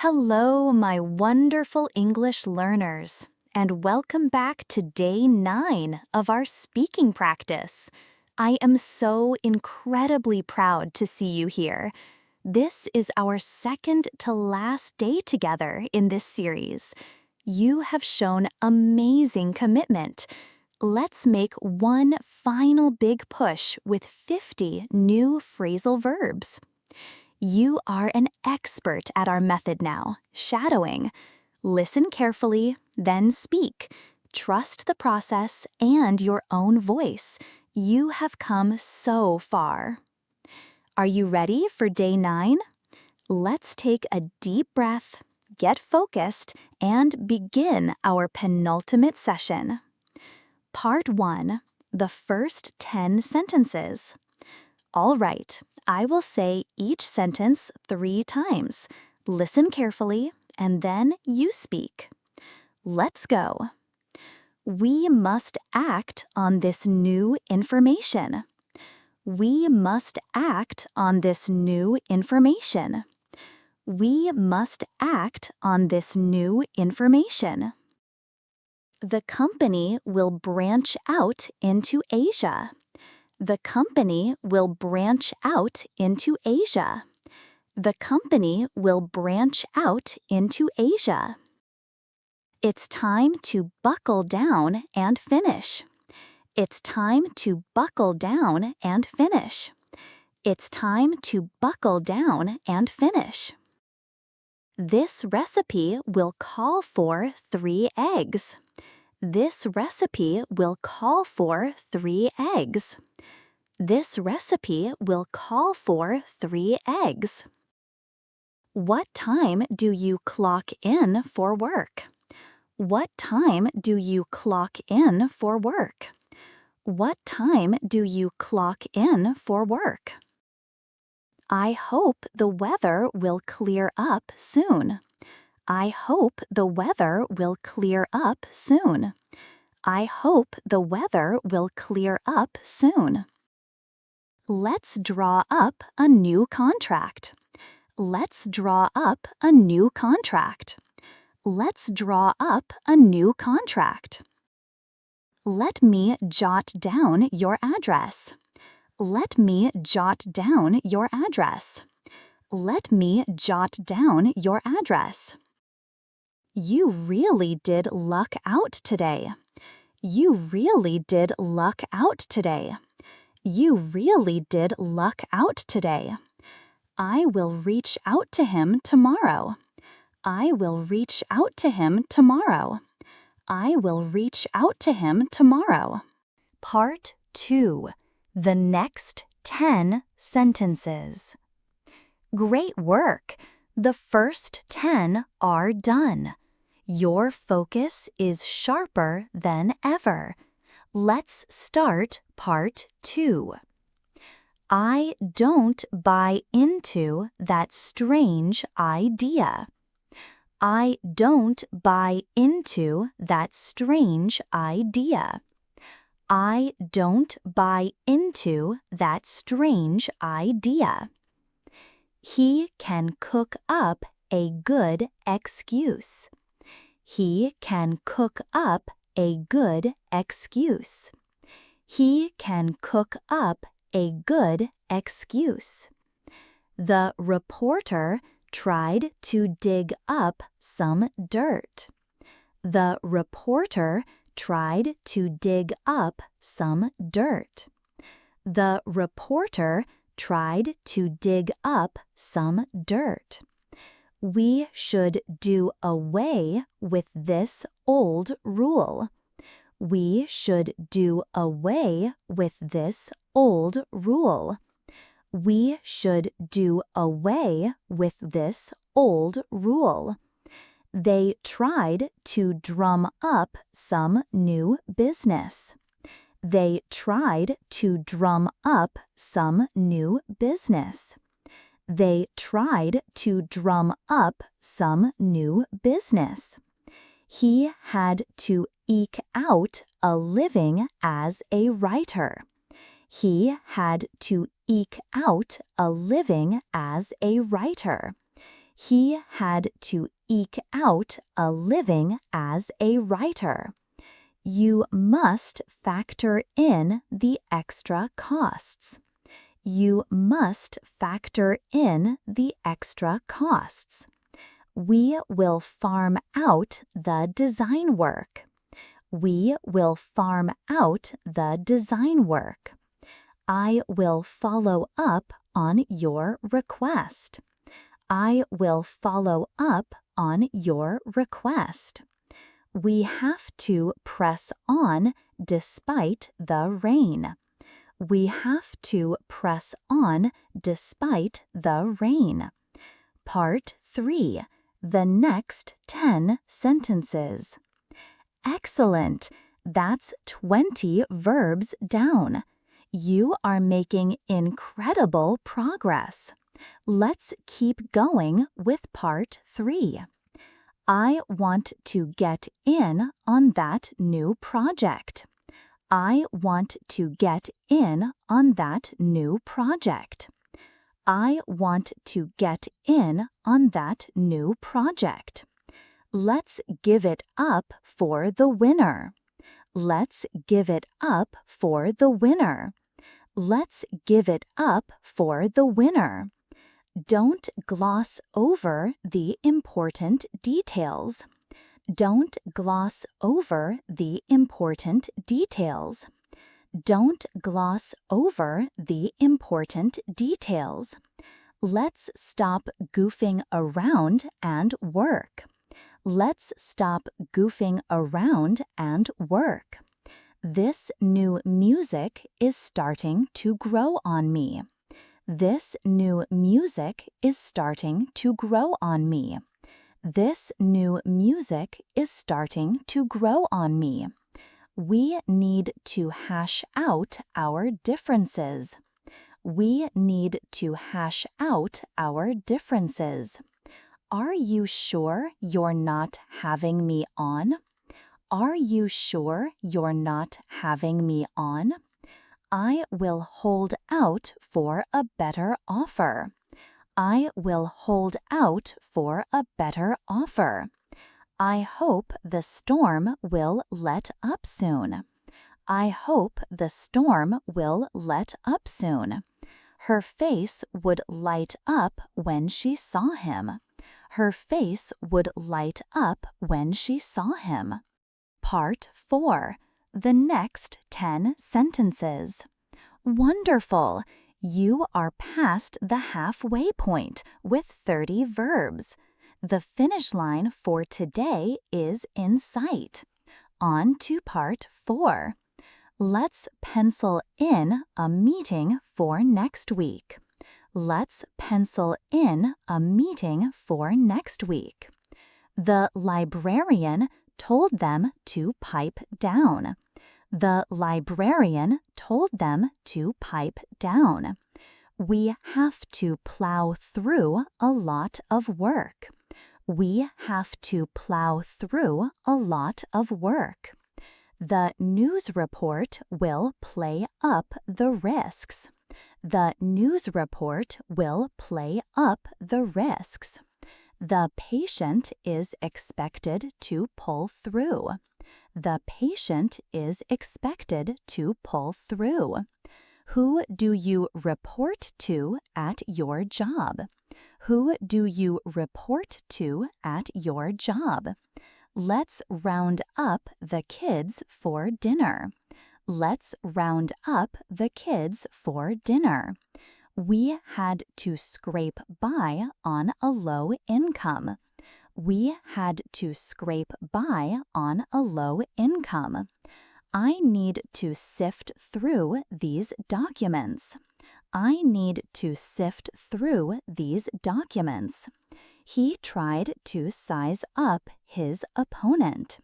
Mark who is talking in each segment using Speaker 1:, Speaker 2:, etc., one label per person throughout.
Speaker 1: Hello, my wonderful English learners, and welcome back to day 9 of our speaking practice. I am so incredibly proud to see you here. This is our second to last day together in this series. You have shown amazing commitment. Let's make one final big push with 50 new phrasal verbs. You are an expert at our method now, shadowing. Listen carefully, then speak. Trust the process and your own voice. You have come so far. Are you ready for day 9? Let's take a deep breath, get focused, and begin our penultimate session. Part 1, the first 10 sentences. All right, I will say each sentence 3 times. Listen carefully, and then you speak. Let's go. We must act on this new information. We must act on this new information. We must act on this new information. The company will branch out into Asia. The company will branch out into Asia. The company will branch out into Asia. It's time to buckle down and finish. It's time to buckle down and finish. It's time to buckle down and finish. This recipe will call for 3 eggs. This recipe will call for 3 eggs. This recipe will call for 3 eggs. What time do you clock in for work? What time do you clock in for work? What time do you clock in for work? I hope the weather will clear up soon. I hope the weather will clear up soon. I hope the weather will clear up soon. Let's draw up a new contract. Let's draw up a new contract. Let's draw up a new contract. Let me jot down your address. Let me jot down your address. Let me jot down your address. You really did luck out today. You really did luck out today. You really did luck out today. I will reach out to him tomorrow. I will reach out to him tomorrow. I will reach out to him tomorrow. Part 2. The next 10 sentences. Great work! The first 10 are done. Your focus is sharper than ever. Let's start part 2. I don't buy into that strange idea. I don't buy into that strange idea. I don't buy into that strange idea. He can cook up a good excuse. He can cook up a good excuse. He can cook up a good excuse. The reporter tried to dig up some dirt. The reporter tried to dig up some dirt. The reporter tried to dig up some dirt. We should do away with this old rule. We should do away with this old rule. We should do away with this old rule. They tried to drum up some new business. They tried to drum up some new business. They tried to drum up some new business. He had to eke out a living as a writer. He had to eke out a living as a writer. He had to eke out a living as a writer. You must factor in the extra costs. You must factor in the extra costs. We will farm out the design work. We will farm out the design work. I will follow up on your request. I will follow up on your request. We have to press on despite the rain. We have to press on despite the rain. Part 3. The next 10 sentences. Excellent! That's 20 verbs down. You are making incredible progress. Let's keep going with part 3. I want to get in on that new project. I want to get in on that new project. I want to get in on that new project. Let's give it up for the winner. Let's give it up for the winner. Let's give it up for the winner. Don't gloss over the important details. Don't gloss over the important details. Don't gloss over the important details. Let's stop goofing around and work. Let's stop goofing around and work. This new music is starting to grow on me. This new music is starting to grow on me. This new music is starting to grow on me. We need to hash out our differences. We need to hash out our differences. Are you sure you're not having me on? Are you sure you're not having me on? I will hold out for a better offer. I will hold out for a better offer. I hope the storm will let up soon. I hope the storm will let up soon. Her face would light up when she saw him. Her face would light up when she saw him. Part 4. The next 10 sentences. Wonderful! You are past the halfway point with 30 verbs. The finish line for today is in sight. On to part 4. Let's pencil in a meeting for next week. Let's pencil in a meeting for next week. The librarian told them to pipe down. The librarian told them to pipe down. We have to plow through a lot of work. We have to plow through a lot of work. The news report will play up the risks. The news report will play up the risks. The patient is expected to pull through. The patient is expected to pull through. Who do you report to at your job? Who do you report to at your job? Let's round up the kids for dinner. Let's round up the kids for dinner. We had to scrape by on a low income. We had to scrape by on a low income. I need to sift through these documents. I need to sift through these documents. He tried to size up his opponent.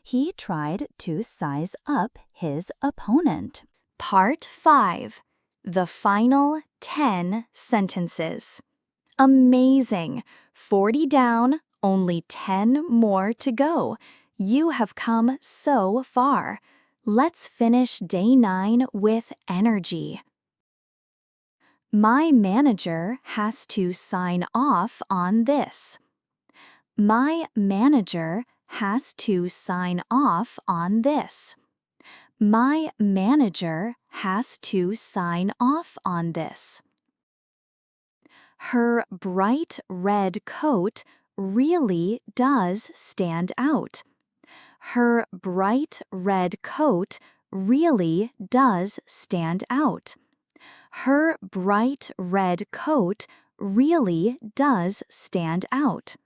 Speaker 1: He tried to size up his opponent. Part 5. The final 10 sentences. Amazing! 40 down, only 10 more to go. You have come so far. Let's finish day 9 with energy. My manager has to sign off on this. My manager has to sign off on this. My manager has to sign off on this. Her bright red coat really does stand out. Her bright red coat really does stand out. Her bright red coat really does stand out.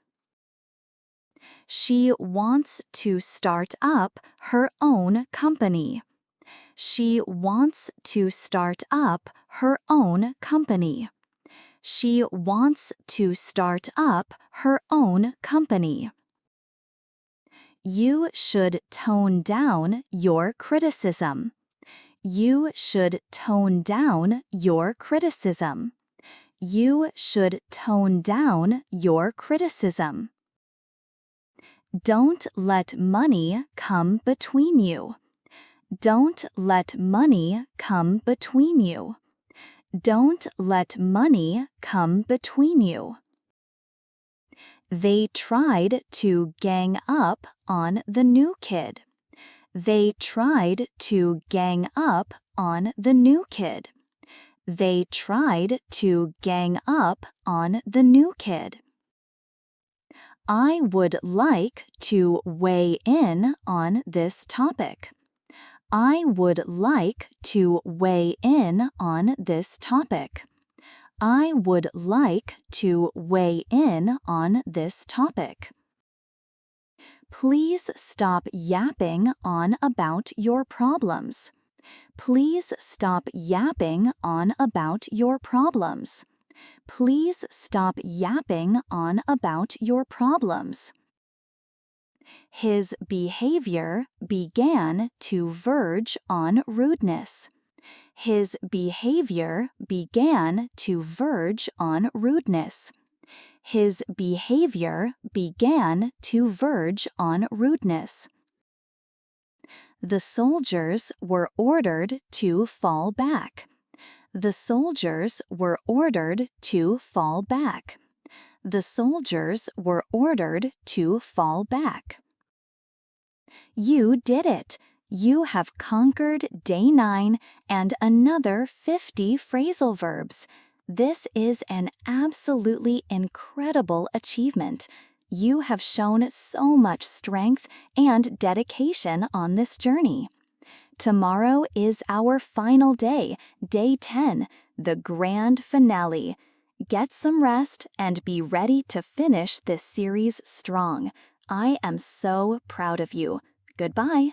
Speaker 1: She wants to start up her own company. She wants to start up her own company. She wants to start up her own company. You should tone down your criticism. You should tone down your criticism. You should tone down your criticism. Don't let money come between you. Don't let money come between you. Don't let money come between you. They tried to gang up on the new kid. They tried to gang up on the new kid. They tried to gang up on the new kid. I would like to weigh in on this topic. I would like to weigh in on this topic. I would like to weigh in on this topic. Please stop yapping on about your problems. Please stop yapping on about your problems. Please stop yapping on about your problems. His behavior began to verge on rudeness. His behavior began to verge on rudeness. His behavior began to verge on rudeness. The soldiers were ordered to fall back. The soldiers were ordered to fall back. The soldiers were ordered to fall back. You did it! You have conquered Day 9 and another 50 phrasal verbs. This is an absolutely incredible achievement. You have shown so much strength and dedication on this journey. Tomorrow is our final day, Day 10, the grand finale. Get some rest and be ready to finish this series strong. I am so proud of you. Goodbye.